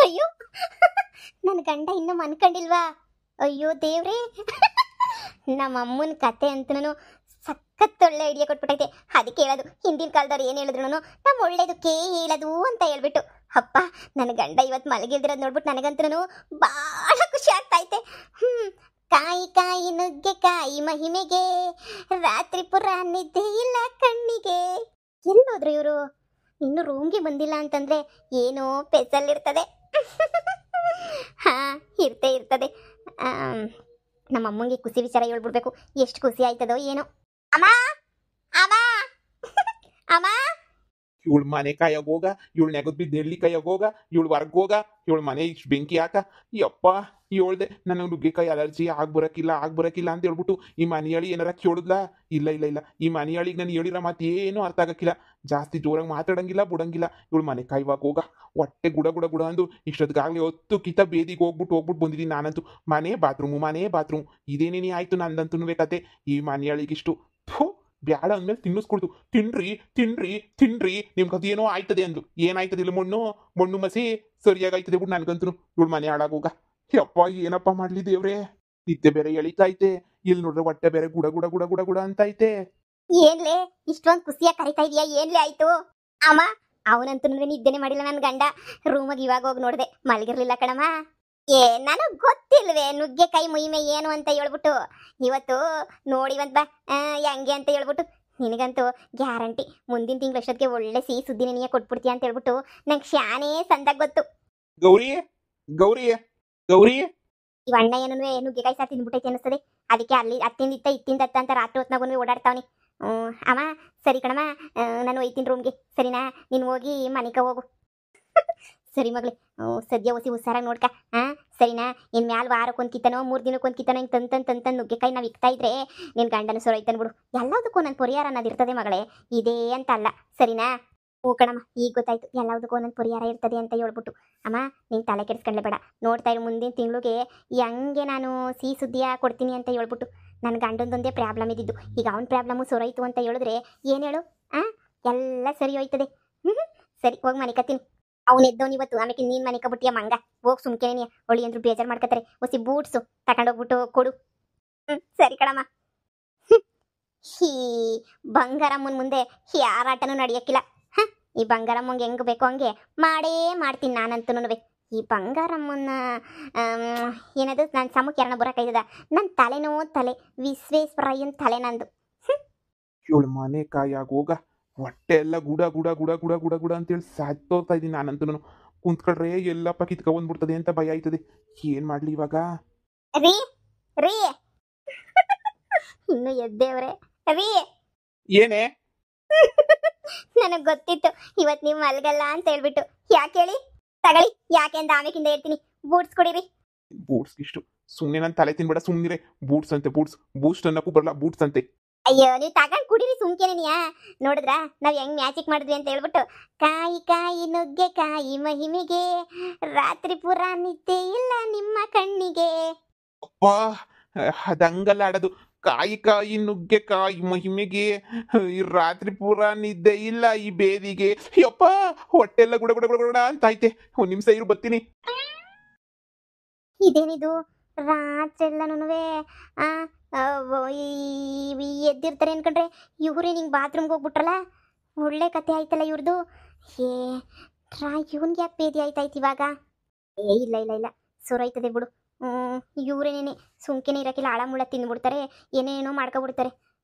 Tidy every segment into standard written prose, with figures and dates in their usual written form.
ಅಯ್ಯೋ ನನ್ನ ಗಂಡ ಇನ್ನೂ ಮನ್ಕೊಂಡಿಲ್ವಾ? ಅಯ್ಯೋ ದೇವ್ರೇ ನಮ್ಮ ಅಮ್ಮನ ಕತೆ ಅಂತನೂ ಸಖತ್ ಒಳ್ಳೆ ಐಡಿಯಾ ಕೊಟ್ಬಿಟ್ಟೈತೆ. ಅದಕ್ಕೆ ಹೇಳೋದು ಹಿಂದಿನ ಕಾಲದವ್ರು ಏನು ಹೇಳಿದ್ರು ನಮ್ಮ ಒಳ್ಳೇದಕ್ಕೆ ಹೇಳೋದು ಅಂತ ಹೇಳ್ಬಿಟ್ಟು. ಅಪ್ಪ ನನ್ನ ಗಂಡ ಇವತ್ತು ಮಲಗಿಲ್ದಿರೋದು ನೋಡ್ಬಿಟ್ಟು ನನಗಂತೂ ಭಾಳ ಖುಷಿ ಆಗ್ತೈತೆ. ಕಾಯಿ ಕಾಯಿ ನುಗ್ಗೆಕಾಯಿ ಮಹಿಮೆಗೆ ರಾತ್ರಿ ಪುರ ನಿದ್ದೆ ಇಲ್ಲ ಕಣ್ಣಿಗೆ. ಎಲ್ಲೋದ್ರು ಇವರು? ಇನ್ನು ರೂಮ್ಗೆ ಬಂದಿಲ್ಲ ಅಂತಂದ್ರೆ ಏನೋ ಪೆಸಲ್ ಇರ್ತದೆ. ಹಾ ಇರ್ತದೆ. ನಮ್ಮ ಅಮ್ಮಂಗೆ ಖುಷಿ ವಿಚಾರ ಹೇಳ್ಬಿಡ್ಬೇಕು. ಎಷ್ಟು ಖುಷಿ ಆಯ್ತದೋ ಏನೋ. ಅಮ್ಮ ಅಮ್ಮ ಅಮ್ಮ ಇವಳ ಮನೆ ಕಾಯಾಗ ಹೋಗ, ಇವಳು ನೆಗದ್ ಬಿದ್ದು ನೆಳ್ಳಿ ಕಾಯಾಗ ಹೋಗ, ಇವಳು ಹೊರಗೆ ಹೋಗ, ಇವಳ ಮನೆ ಇಷ್ಟು ಬೆಂಕಿ ಹಾಕ. ಯಪ್ಪ ಹೇಳ್ದೆ ನನಗೆ ನುಗ್ಗೆಕಾಯಿ ಅಲರ್ಜಿ ಆಗ್ಬರಕ್ಕಿಲ್ಲ ಅಂತ ಹೇಳ್ಬಿಟ್ಟು ಈ ಮನೆಯಾಳಿ ಏನಾರ ಕೇಳಿದ್ಲಾ? ಇಲ್ಲ ಈ ಮನೆಯಾಳಿಗೆ ನಾನು ಹೇಳಿರೋ ಮಾತು ಏನೂ ಅರ್ಥ ಆಗಕ್ಕಿಲ್ಲ. ಜಾಸ್ತಿ ಜೋರಾಗಿ ಮಾತಾಡಂಗಿಲ್ಲ ಬಿಡಂಗಿಲ್ಲ. ಇವಳು ಮನೆ ಕಾಯುವಾಗ ಹೋಗ ಹೊಟ್ಟೆ ಗುಡ ಅಂದು ಇಷ್ಟೊತ್ತಿಗಾಗಲೇ 10 ಕಿತ ಬೇದಿಗೆ ಹೋಗ್ಬಿಟ್ಟು ಬಂದಿದ್ದೀನಿ ನಾನಂತೂ. ಮನೆ ಬಾತ್ರೂಮ್ ಇದೇನೇನೇ ಆಯ್ತು ನಂದಂತೂ ಕತೆ. ಈ ಮನೆಯಾಳಿಗಿಷ್ಟು ಬ್ಯಾಡ ಅಂದ್ಮೇಲೆ ತಿನ್ನಿಸ್ಕೊಡ್ತು. ತಿನ್ರಿ ನಿಮ್ಗೆ ಅದೇನೋ ಆಯ್ತದೆ ಅಂದು. ಏನಾಯ್ತದೆ ಇಲ್ಲ ಮಣ್ಣು ಮಸಿ ಸರಿಯಾಗಾಯ್ತದೆ ಬಿಟ್ಟು ನನ್ಗಂತೂ ಇವಳು ಮನೆ ಹಾಳಾಗೋಗ. ಯಪ್ಪ ಏನಪ್ಪ ಮಾಡ್ಲಿ ದೇವ್ರೆ, ನಿದ್ದೆ ಬೇರೆ ಎಳಿತೈತೆ, ಇಲ್ಲಿ ನೋಡ್ರೆ ಹೊಟ್ಟೆ ಬೇರೆ ಗುಡ ಅಂತೈತೆ. ಏನ್ಲೇ ಇಷ್ಟೊಂದು ಖುಷಿಯಾಗಿ ಕರಿತಾ ಇದೀಯಾ? ಏನ್ಲೇ ಆಯ್ತು? ಅಮ್ಮ ಅವನಂತೂ ನಿದ್ದೆನೆ ಮಾಡಿಲ್ಲ ನನ್ನ ಗಂಡ. ರೂಮಿಗೆ ಇವಾಗ ಹೋಗಿ ನೋಡ್ದೆ, ಮಲಗಿರ್ಲಿಲ್ಲ ಕಣಮ್ಮ. ನನಗ್ ಗೊತ್ತಿಲ್ವೇ ನುಗ್ಗೆಕಾಯಿ ಮುಯ್ಮೆ ಏನು ಅಂತ ಹೇಳ್ಬಿಟ್ಟು. ಇವತ್ತು ನೋಡಿವಂತ ಬಾ ಹೆಂಗೆ ಅಂತ ಹೇಳ್ಬಿಟ್ಟು. ನಿನಗಂತೂ ಗ್ಯಾರಂಟಿ ಮುಂದಿನ ತಿಂಗಳು ಅಷ್ಟೊತ್ತಿಗೆ ಒಳ್ಳೆ ಸಿಹಿ ಸುದ್ದಿ ನೀನೇ ಕೊಟ್ಬಿಡ್ತೀಯ ಅಂತ ಹೇಳ್ಬಿಟ್ಟು ನಂಗೆ ಶಾನೇ ಸಂದಾಗ ಗೊತ್ತು. ಗೌರಿ ಇವ ಅಣ್ಣ ಏನೂ ನುಗ್ಗೆಕಾಯಿ ಸಾರು ತಿಂದ್ಬಿಟ್ಟೈತೆ ಅನ್ನಿಸ್ತದೆ. ಅದಕ್ಕೆ ಅಲ್ಲಿ ಇತ್ತಿಂದ ಅಂತ ರಾತ್ರಿ ಹೊತ್ನಾಗೂ ಓಡಾಡ್ತಾವನಿ. ಅಮ್ಮ ಸರಿ ಕಣಮ್ಮ, ನಾನು ಒಯ್ತೀನಿ ರೂಮ್ಗೆ. ಸರಿನಾ? ನೀನು ಹೋಗಿ ಮನೆಗೆ ಹೋಗು. ಸರಿ ಮಗಳೇ, ಸದ್ಯ ಹೊಸಿ ಹುಷಾರಾಗಿ ನೋಡ್ಕ. ಸರಿನಾ? ಇನ್ ಮ್ಯಾಲ ವಾರಕ್ಕೊಂದು ಕಿತ್ತನೋ 3 ದಿನಕ್ಕೊಂದು ಕಿತ್ತನೋ ಹಿಂಗೆ ತಂತನ್ ನುಗ್ಗೆಕಾಯಿ ನಾವು ಇಕ್ತಾ ಇದ್ರೆ ನಿನ್ನ ಗಂಡನ ಸೊರೈತನ್ ಬಿಡು. ಎಲ್ಲದಕ್ಕೂ ನನ್ನ ಪರಿಹಾರ ಅನ್ನೋದು ಇರ್ತದೆ ಮಗಳೇ, ಇದೇ ಅಂತ ಅಲ್ಲ. ಸರಿನಾ? ಹೂ ಕಣಮ್ಮ, ಈಗ ಗೊತ್ತಾಯ್ತು ಎಲ್ಲದಕ್ಕೂ ನನ್ನ ಪರಿಹಾರ ಇರ್ತದೆ ಅಂತ ಹೇಳ್ಬಿಟ್ಟು. ಅಮ್ಮ ನೀನು ತಲೆ ಕೆಡಿಸ್ಕೊಂಡ್ಲೆ ಬೇಡ. ನೋಡ್ತಾ ಇರು ಮುಂದಿನ ತಿಂಗಳಿಗೆ ಹೆಂಗೆ ನಾನು ಸಿಹಿ ಸುದ್ದಿಯ ಕೊಡ್ತೀನಿ ಅಂತ ಹೇಳ್ಬಿಟ್ಟು. ನನ್ನ ಗಂಡಂದೊಂದೇ ಪ್ರಾಬ್ಲಮ್ ಇದ್ದಿದ್ದು. ಈಗ ಅವನ ಪ್ರಾಬ್ಲಮ್ಮು ಸೊರೈತು ಅಂತ ಹೇಳಿದ್ರೆ ಏನು ಹೇಳು? ಎಲ್ಲ ಸರಿ ಹೋಯ್ತದೆ. ಸರಿ ಹೋಗಿ ಮನೆ ಕತ್ತೀನಿ. ಅವ್ನು ಎದ್ದವನು ಇವತ್ತು, ಆಮೇಲೆ ನೀನು ಮನೆ ಕಬಿಟ್ಟಿಯ ಮಂಗ. ಹೋಗಿ ಸುಮ್ಕೇನೆ ಒಳ್ಳಿ ಅಂದ್ರು ಬೇಜಾರು ಮಾಡ್ಕೊತಾರೆ. ಹೊಸಿ ಬೂಟ್ಸು ತಗೊಂಡೋಗ್ಬಿಟ್ಟು ಕೊಡು. ಸರಿ ಕಣಮ್ಮ. ಈ ಬಂಗಾರಮ್ಮನ ಮುಂದೆ ಯಾರಾಟನೂ ನಡೆಯಕ್ಕಿಲ್ಲ. ಈ ಬಂಗಾರಮ್ಮಂಗೆ ಹೆಂಗೆ ಬೇಕೋ ಹಂಗೆ ಮಾಡೇ ಮಾಡ್ತೀನಿ ನಾನಂತೂ. ಈ ಬಂಗಾರಮ್ಮನ ಏನದು ನನ್ನ ಸಮಕ್ಕೆ ಯಾರನ್ನ ಬರೋಕ್ಕಾಯ್ತದ? ನನ್ನ ತಲೆನೋ ತಲೆ ವಿಶ್ವೇಶ್ವರಯ್ಯನ ತಲೆ ನಂದು. ಇವಳು ಮನೆ ಕಾಯಾಗ ಹೋಗ ಹೊಟ್ಟೆ ಎಲ್ಲ ಗುಡ ಅಂತೇಳಿ ಸಾಯ್ತೋಗ್ತಾ ಇದ್ದೀನಿ ನಾನಂತೂ. ಕುಂತ್ಕೊಂಡ್ರೆ ಎಲ್ಲಪ್ಪ ಕಿತ್ಕೊಂಡ್ಬಿಡ್ತದೆ ಅಂತ ಭಯ ಆಯ್ತದೆ. ಏನ್ ಮಾಡ್ಲಿ ಇವಾಗ? ರೀ ಇನ್ನು ಎದ್ದೇವ್ರೆ ರೀ. ಏನೇ? ನನಗ್ ಗೊತ್ತಿತ್ತು ಇವತ್ ನೀವು ಮಲ್ಗಲ್ಲ ಅಂತ ಹೇಳ್ಬಿಟ್ಟು. ಯಾಕೆ ಹೇಳಿ? ತಗಳಿ. ಯಾಕೆ ಅಂತ ಆಮೇಕಿಂದ ಹೇಳ್ತೀನಿ. ಬೂಟ್ಸ್ ಕೊಡಿರಿ. ಬೂಟ್ಸ್ ಇಷ್ಟು ಸುಮ್ಮನೆ ನನ್ನ ತಲೆ ತಿನ್ಬೇಡ ಸುಮ್ಮನಿರೆ. ಬೂಟ್ಸ್ ಅಂತೆ ಬೂಸ್ಟ್ ಅನ್ನಕ್ಕೂ ಬರಲ್ಲ, ಬೂಟ್ಸ್ ಅಂತೆ. ಅಯ್ಯೋ ನೀವು ತಗೊಂಡ್ ಕುಡೀರಿ ಸುಮ್ಕೇನೆನಿಯಾ. ನೋಡಿದ್ರ ನಾವ್ ಹೆಂಗ್ ಮ್ಯಾಜಿಕ್ ಮಾಡಿದ್ವಿ ಅಂತ ಹೇಳ್ಬಿಟ್ಟು. ಕಾಯಿ ಕಾಯಿ ನುಗ್ಗೆಕಾಯಿ ಮಹಿಮೆಗೆ ರಾತ್ರಿ ಪುರ ನಿದ್ದೆ ಇಲ್ಲ ನಿಮ್ಮ ಕಣ್ಣಿಗೆ. ಅಪ್ಪ ಅದಂಗಲ್ಲ ಆಡೋದು. ಕಾಯಿ ನುಗ್ಗೆಕಾಯಿ ಮಹಿಮೆಗೆ ಈ ರಾತ್ರಿ ಪೂರ ನಿದ್ದೆ ಇಲ್ಲ ಈ ಬೇದಿಗೆ. ಯಪ್ಪ ಹೊಟ್ಟೆಲ್ಲ ಗುಡ ಅಂತ ಐತೆ. ಒಂದ್ ನಿಮಿಷ ಇರು ಬರ್ತೀನಿ. ಇದೇನಿದು ರಾತ್ರಿ ಎಲ್ಲನೂ ಎದ್ದಿರ್ತಾರೆ ಅನ್ಕೊಂಡ್ರೆ ಇವ್ರೇ ನಿಂಗೆ ಬಾತ್ರೂಮ್ಗೆ ಹೋಗ್ಬಿಟ್ರಲ್ಲ. ಒಳ್ಳೆ ಕತೆ ಆಯ್ತಲ್ಲ ಇವ್ರದ್ದು. ಇವನ್ಗೆ ಯಾಕೆ ಬೇದಿ ಆಯ್ತಾಯ್ತು ಇವಾಗ? ಇಲ್ಲ ಸುರೈತದೆ ಬಿಡು. ಇವರೇನೇನೆ ಸುಮ್ಕೆನೆ ಇರೋಕ್ಕಿಲ್ಲ, ಆಳಮುಳ ತಿಂದ್ಬಿಡ್ತಾರೆ, ಏನೇನೋ ಮಾಡ್ಕೊಬಿಡ್ತಾರೆ.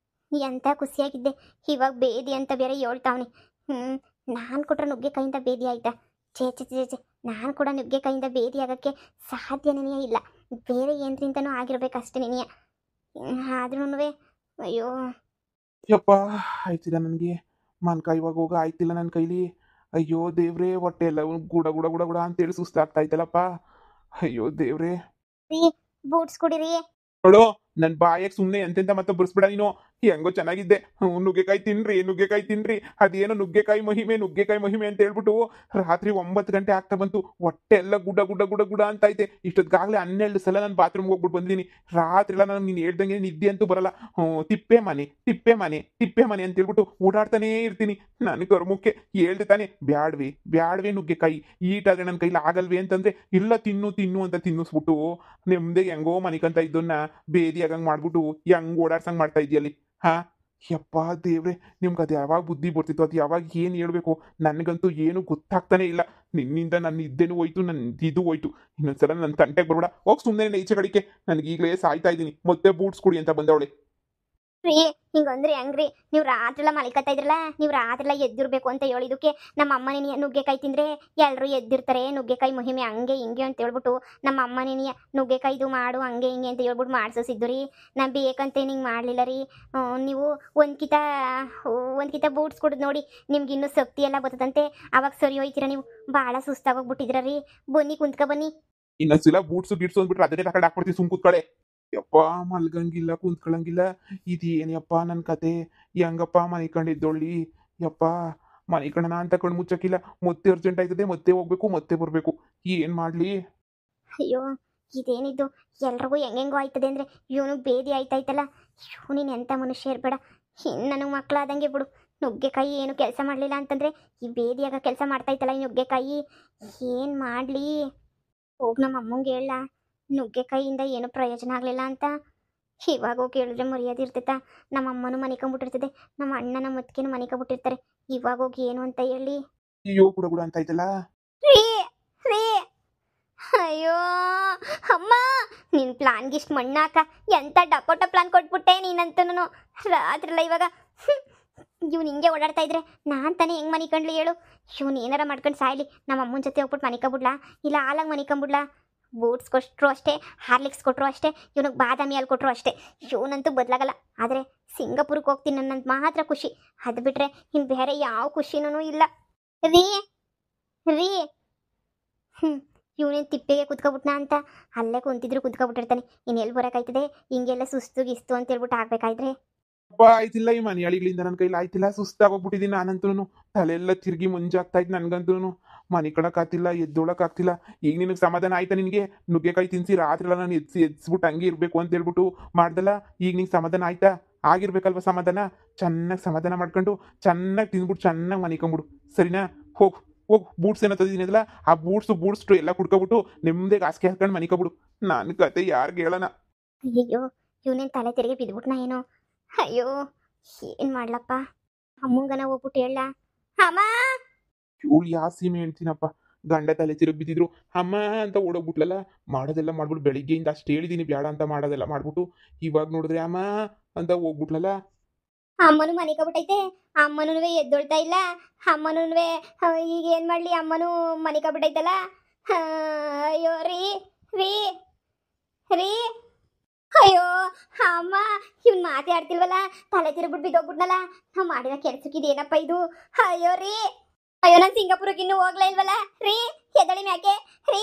ಎಂಥ ಖುಷಿಯಾಗಿದ್ದೆ, ಇವಾಗ ಬೇದಿ ಅಂತ ಬೇರೆ ಹೇಳ್ತಾವನೆ. ನಾನು ಕೊಟ್ರೆ ನುಗ್ಗೆಕಾಯಿಂದ ಬೇದಿ ಆಯ್ತಾ? ಚೇ ನಾನು ಕೂಡ ನುಗ್ಗೆಕಾಯಿಂದ ಬೇದಿ ಆಗೋಕ್ಕೆ ಸಾಧ್ಯನೇ ಇಲ್ಲ. ಬೇರೆ ಏನ್ರಿಂತನೂ ಆಗಿರ್ಬೇಕಷ್ಟೇ ನೆನೆಯ. ಆದ್ರೂ ಅಯ್ಯೋ ಯಪ್ಪ ಆಯ್ತಿಲ್ಲ ನನಗೆ. ಮನ್ಕಾಯಿ ಇವಾಗ ಹೋಗ ಆಯ್ತಿಲ್ಲ ನನ್ನ ಕೈಲಿ. ಅಯ್ಯೋ ದೇವ್ರೇ, ಹೊಟ್ಟೆ ಎಲ್ಲ ಗುಡ ಅಂತೇಳಿ ಸುಸ್ತಾಗ್ತಾ ಇತ್ತಲ್ಲಪ್ಪ. ಅಯ್ಯೋ ದೇವ್ರೇ. ಬೂಟ್ಸ್ ಕುಡಿರಿ. ನೋಡು ನನ್ನ ಬಾಯಾಗ ಸುಮ್ಮನೆ ಎಂತೆಂತ ಮತ್ತೆ ಬರ್ಸ್ಬಿಡ ನೀನು. ಹೆಂಗೋ ಚೆನ್ನಾಗಿದ್ದೆ. ನುಗ್ಗೆಕಾಯಿ ತಿನ್ರಿ ನುಗ್ಗೆಕಾಯಿ ತಿನ್ರಿ, ಅದೇನೋ ನುಗ್ಗೆಕಾಯಿ ಮಹಿಮೆ ಅಂತ ಹೇಳ್ಬಿಟ್ಟು ರಾತ್ರಿ 9 ಗಂಟೆ ಆಗ್ತಾ ಬಂತು. ಹೊಟ್ಟೆ ಎಲ್ಲ ಗುಡ ಗುಡ ಗುಡ ಗುಡ ಅಂತ ಐತೆ. ಇಷ್ಟೊತ್ತಿಗಾಗಲೇ 12 ಸಲ ನಾನು ಬಾತ್ರೂಮ್ಗೆ ಹೋಗ್ಬಿಟ್ಟು ಬಂದಿನಿ. ರಾತ್ರಿ ಎಲ್ಲ ನಾನು ನೀನು ಹೇಳ್ದಂಗೆ ನಿದ್ದೆ ಅಂತೂ ಬರಲ್ಲ. ತಿಪ್ಪೆ ಮನೆ ಅಂತ ಹೇಳ್ಬಿಟ್ಟು ಓಡಾಡ್ತಾನೇ ಇರ್ತೀನಿ. ನನ್ನ ಕರ್ಮಕ್ಕೆ ಹೇಳ್ದೆ ತಾನೆ ಬ್ಯಾಡ್ವೆ ನುಗ್ಗೆಕಾಯಿ ಈಟಾದ್ರೆ ನನ್ನ ಕೈಲಿ ಆಗಲ್ವೇ ಅಂತಂದ್ರೆ ಇಲ್ಲ ತಿನ್ನು ಅಂತ ತಿನ್ನಿಸ್ಬಿಟ್ಟು ನೆಮ್ಮದಿಗೆ ಹೆಂಗೋ ಮನಿಕಂತ ಇದ್ದನ್ನ ಬೇದಿ ಆಗಂಗ್ ಮಾಡ್ಬಿಟ್ಟು ಹೆಂಗ್ ಓಡಾಡ್ಸಂಗ್ ಮಾಡ್ತಾ ಇದೆಯಲ್ಲಿ. ಹಾ ಯಪ್ಪ ದೇವ್ರೆ, ನಿಮ್ಗೆ ಅದು ಯಾವಾಗ ಬುದ್ಧಿ ಬರ್ತಿತ್ತು, ಅದು ಯಾವಾಗ ಏನು ಹೇಳ್ಬೇಕು ನನಗಂತೂ ಏನು ಗೊತ್ತಾಗ್ತಾನೆ ಇಲ್ಲ. ನಿನ್ನಿಂದ ನನ್ನ ಇದ್ದೇನು ಹೋಯ್ತು, ನನ್ನ ಇದು ಹೋಯ್ತು. ಇನ್ನೊಂದ್ಸಲ ನನ್ನ ತಂಟೆಗೆ ಬರ್ಬೇಡ, ಹೋಗಿ ಸುಮ್ಮನೆ ಈಚೆ ಕಡಿಕೆ. ನನಗೆ ಈಗಲೇ ಸಾಯ್ತಾ ಇದ್ದೀನಿ. ಮತ್ತೆ ಬೂಟ್ಸ್ ಕುಡಿ ಅಂತ ಬಂದವಳೆ. ರೀ ಹಿಂಗಂದ್ರಿ ಹೆಂಗ್ರಿ? ನೀವು ರಾತ್ರಿಲ್ಲ ಮಲಿಕತ್ತಾ ಇದ್ರಲ್ಲ, ನೀವು ರಾತ್ರಿಲ್ಲ ಎದ್ದಿರ್ಬೇಕು ಅಂತ ಹೇಳಿದಕ್ಕೆ ನಮ್ಮ ಅಮ್ಮನೇ ನುಗ್ಗೆಕಾಯಿ ತಿಂದ್ರೆ ಎಲ್ಲರೂ ಎದ್ದಿರ್ತಾರೆ, ನುಗ್ಗೆಕಾಯಿ ಮಹಿಮೆ ಹಂಗೆ ಹಿಂಗೆ ಅಂತ ಹೇಳ್ಬಿಟ್ಟು ನಮ್ಮ ಅಮ್ಮನೇ ನುಗ್ಗೆಕಾಯ್ದು ಮಾಡು ಹಂಗೆ ಹಿಂಗೆ ಅಂತ ಹೇಳ್ಬಿಟ್ಟು ಮಾಡಿಸಿದ್ದು ರೀ. ನಾನು ಬೇಕಂತ ಹಿಂಗೆ ಮಾಡಲಿಲ್ಲ ರೀ. ನೀವು ಒಂದ್ಕಿತ ಬೂಟ್ಸ್ ಕುಡಿದು ನೋಡಿ, ನಿಮ್ಗೆ ಇನ್ನೂ ಶಕ್ತಿ ಎಲ್ಲ ಬರ್ತದಂತೆ. ಅವಾಗ ಸರಿ ಹೋಯ್ತೀರ. ನೀವು ಭಾಳ ಸುಸ್ತಾಗೋಗ್ಬಿಟ್ಟಿದ್ರ ರೀ. ಬನ್ನಿ ಕುಂತ್ಕ ಬನ್ನಿ. ಇನ್ನೊಂದ್ಸಲ ಬೂಟ್ಸು ಗಿಟ್ಸು ಅಂದ್ಬಿಟ್ರೆ ಅದನ್ನೇ ತಗೊಂಡು ಹಾಕ್ಬಿಡ್ತೀವಿ. ಸುಮ್ ಕೂತ್ಕಳೆ. ಯಪ್ಪ ಮಲ್ಗಂಗಿಲ್ಲ ಕುಂತ್ಕೊಳಂಗಿಲ್ಲ. ಇದೇನಪ್ಪ ನನ್ನ ಕತೆ? ಹೆಂಗಪ್ಪ ಮನಿಕೊಂಡಿದ್ದೊಳ್ಳಿ. ಯಪ್ಪ ಮನಿಕಣನ ಅಂತ ಕಣ್ಣು ಮುಚ್ಚಕ್ಕಿಲ್ಲ. ಮತ್ತೆ ಅರ್ಜೆಂಟ್ ಆಯ್ತದೆ, ಮತ್ತೆ ಹೋಗ್ಬೇಕು, ಮತ್ತೆ ಬರಬೇಕು. ಏನು ಮಾಡಲಿ? ಅಯ್ಯೋ ಇದೇನಿದ್ದು ಎಲ್ರಿಗೂ ಹೆಂಗೆಂಗೋ ಆಯ್ತದೆ ಅಂದರೆ ಇವನು ಬೇದಿ ಆಯ್ತಾಯ್ತಲ್ಲ. ಇವ್ ನೀನು ಎಂಥ ಮನುಷ್ಯ ಇರಬೇಡ. ಇನ್ನು ನನಗೆ ಮಕ್ಕಳಾದಂಗೆ ಬಿಡು. ನುಗ್ಗೆಕಾಯಿ ಏನು ಕೆಲಸ ಮಾಡಲಿಲ್ಲ ಅಂತಂದರೆ ಈ ಬೇದಿಯಾಗ ಕೆಲಸ ಮಾಡ್ತಾಯ್ತಲ್ಲ ಈ ನುಗ್ಗೆಕಾಯಿ. ಏನು ಮಾಡಲಿ? ಹೋಗಿ ನಮ್ಮ ಅಮ್ಮಂಗೆ ಹೇಳ, ನುಗ್ಗೆಕಾಯಿಯಿಂದ ಏನು ಪ್ರಯೋಜನ ಆಗಲಿಲ್ಲ ಅಂತ. ಇವಾಗ ಹೋಗಿ ಹೇಳಿದ್ರೆ ಮರ್ಯಾದೆ ಇರ್ತೈತಾ? ನಮ್ಮ ಅಮ್ಮನೂ ಮನಿಕೊಂಬಿಟ್ಟಿರ್ತದೆ, ನಮ್ಮ ಅಣ್ಣನ ಮತ್ಕೇನು ಮನಿಕೊಂಬಿಟ್ಟಿರ್ತಾರೆ. ಇವಾಗ ಹೋಗಿ ಏನು ಅಂತ ಹೇಳಿ? ಅಯ್ಯೋ ಗುಡ ಗುಡ ಅಂತ ಆಯ್ತಲ್ಲ. ರೀ ಅಯ್ಯೋ ಅಮ್ಮ, ನಿನ್ನ ಪ್ಲಾನ್ಗೆ ಇಷ್ಟು ಮಣ್ಣಾಕ ಎಂಥ ಡಕೋಟ ಪ್ಲಾನ್ ಕೊಟ್ಬಿಟ್ಟೆ ನೀನಂತೂ. ರಾತ್ರಿಲ್ಲ ಇವಾಗ ಇವ್ನು ಹಿಂಗೆ ಓಡಾಡ್ತಾ ಇದ್ರೆ ನಾನು ತಾನೇ ಹೆಂಗೆ ಮನಿಕೊಂಡ್ಲಿ ಹೇಳು? ಇವ್ನು ಏನಾರ ಮಾಡ್ಕೊಂಡು ಸಾಯ್ಲಿ. ನಮ್ಮ ಅಮ್ಮನ ಜೊತೆ ಹೋಗ್ಬಿಟ್ಟು ಮನಿಕೊಂಬಿಡ್ಲಾ, ಇಲ್ಲ ಹಾಲಾಗಿ ಮನಿಕೊಂಬಿಡ್ಲಾ? ಬೂಟ್ಸ್ ಕೊಟ್ಟರು ಅಷ್ಟೇ, ಹಾರ್ಲಿಕ್ಸ್ ಕೊಟ್ಟರು ಅಷ್ಟೇ, ಇವನಿಗೆ ಬಾದಾಮಿ ಹಾಲು ಕೊಟ್ಟರು ಅಷ್ಟೇ. ಇವನಂತೂ ಬದಲಾಗಲ್ಲ. ಆದರೆ ಸಿಂಗಾಪುರಕ್ಕೆ ಹೋಗ್ತೀನಿ ನನ್ನಂತ ಮಾತ್ರ ಖುಷಿ. ಅದು ಬಿಟ್ಟರೆ ಇನ್ನು ಬೇರೆ ಯಾವ ಖುಷಿನೂ ಇಲ್ಲ ರೀ. ಇವನೇನು ತಿಪ್ಪೆಗೆ ಕುತ್ಕೊಬಿಟ್ನಾ ಅಂತ ಅಲ್ಲೇ ಕುಂತ್ಕೊಬಿಟ್ಟಿರ್ತಾನೆ. ಇನ್ನೆಲ್ಲಿ ಬರೋಕ್ಕಾಯ್ತದೆ? ಹಿಂಗೆಲ್ಲ ಸುಸ್ತು ಗಿಸ್ತು ಅಂತ ಹೇಳ್ಬಿಟ್ಟು ಆಗ್ಬೇಕಾಯ್ದ್ರೆ. ಅಪ್ಪ ಆಯ್ತಿಲ್ಲ, ಈ ಮನೆಯಾಳಿಗಳಿಂದ ನನ್ನ ಕೈಲಿ ಆಯ್ತಿಲ್ಲ. ಸುಸ್ತಾಗೋಗ್ಬಿಟ್ಟಿದ್ದೀನಿ ನಾನಂತೂ. ತಲೆಯೆಲ್ಲ ತಿರುಗಿ ಮುಂಜಾಗ್ತಾ ಇತ್ತು ನನಗಂತೂ. ಮನೆ ಕಡಕ್ಕಾಗ್ತಿಲ್ಲ, ಎದ್ದೊಳಕ್ಕಾಗ್ತಿಲ್ಲ. ಈಗ ನಿನಗೆ ಸಮಾಧಾನ ಆಯ್ತಾ? ನಿನಗೆ ನುಗ್ಗೆಕಾಯಿ ತಿನ್ಸಿ ರಾತ್ರಿಲ್ಲ ನಾನು ಎದ್ಸ್ಬಿಟ್ಟು ಹಂಗೆ ಇರಬೇಕು ಅಂತ ಹೇಳ್ಬಿಟ್ಟು ಮಾಡ್ದಲ್ಲ. ಈಗ ನಿಂಗೆ ಸಮಾಧಾನ ಆಯ್ತಾ? ಆಗಿರ್ಬೇಕಲ್ವ ಸಮಾಧಾನ? ಚೆನ್ನಾಗಿ ಸಮಾಧಾನ ಮಾಡ್ಕೊಂಡು ಚೆನ್ನಾಗಿ ತಿಂದ್ಬಿಟ್ಟು ಚೆನ್ನಾಗಿ ಮನಿಕೊಂಬಿಡು, ಸರಿನಾ? ಹೋಗು ಬೂಟ್ಸ್ ಏನೋ ತಂದಿದ್ದೀನಲ್ಲ, ಆ ಬೂಟ್ಸ್ ಎಲ್ಲ ಕುಡ್ಕೊಬಿಟ್ಟು ನೆಮ್ಮದಿಗೆ ಹಾಸಿಗೆ ಹಾಕೊಂಡು ಮನಿಕೊಬಿಡು. ನನ್ನ ಕತೆ ಯಾರಿಗೆ ಹೇಳೋಣ? ಅಯ್ಯಯ್ಯೋ ಇವನೇನು ತಲೆ ತಿರುಗಿ ಬಿದ್ಬಿಟ್ನಾ ಏನೋ? ಅಯ್ಯೋ ಏನು ಮಾಡ್ಲಪ್ಪ? ಅಮ್ಮಂಗನ ಹೋಗ್ಬಿಟ್ಟು ಹೇಳ. ಅಮ್ಮ, ಇವಳು ಯಾವ ಸೀಮೆ ಹೇಳ್ತೀನಪ್ಪ. ಗಂಡ ತಲೆ ತಿರುಗಿ ಬಿದ್ದಿದ್ರು ಅಮ್ಮ ಅಂತ ಓಡೋಗ್ಬಿಟ್ಲಲ್ಲ. ಮಾಡೋದೆಲ್ಲ ಮಾಡ್ಬಿಟ್ಟು ಬೆಳಿಗ್ಗೆಯಿಂದ ಅಷ್ಟು ಹೇಳಿದ್ದೀನಿ ಬೇಡ ಅಂತ ಮಾಡೋದೆಲ್ಲ ಮಾಡ್ಬಿಟ್ಟು ಇವಾಗ ನೋಡಿದ್ರೆ ಅಮ್ಮ ಅಂತ ಹೋಗ್ಬಿಟ್ಲಲ್ಲ. ಅಮ್ಮನೂ ಮನಿಕೊಬಿಟ್ಟೈತೆ. ಅಮ್ಮನೂ ಎದ್ದೊಳ್ತಾ ಇಲ್ಲ. ಅಮ್ಮನೂ ಈಗ ಏನು ಮಾಡಲಿ? ಅಮ್ಮನೂ ಮನಿಕೊಬಿಟ್ಟೈತಲ್ಲ. ಅಯ್ಯೋ ರೀ ರೀ ರೀ ಅಯ್ಯೋ ಅಮ್ಮ, ಇವ್ನು ಮಾತಾಡ್ತಿಲ್ವಲ್ಲ, ತಲೆ ತಿರುಗ್ಬಿಟ್ಟು ಬಿದ್ದೋಗ್ಬಿಟ್ನಲ್ಲ. ನಾವು ಮಾಡಿದ ಕೆಲ್ಸಕ್ಕೆ ಇದೇನಪ್ಪ ಇದು? ಅಯ್ಯೋ ರೀ, ಅಯ್ಯೋ ನಾನು ಸಿಂಗಾಪುರಕ್ಕೆ ಇನ್ನೂ ಹೋಗ್ಲೇ ಇಲ್ವಲ್ಲ ರೀ. ಎದಳಿ ಮ್ಯಾಕೆ ರೀ.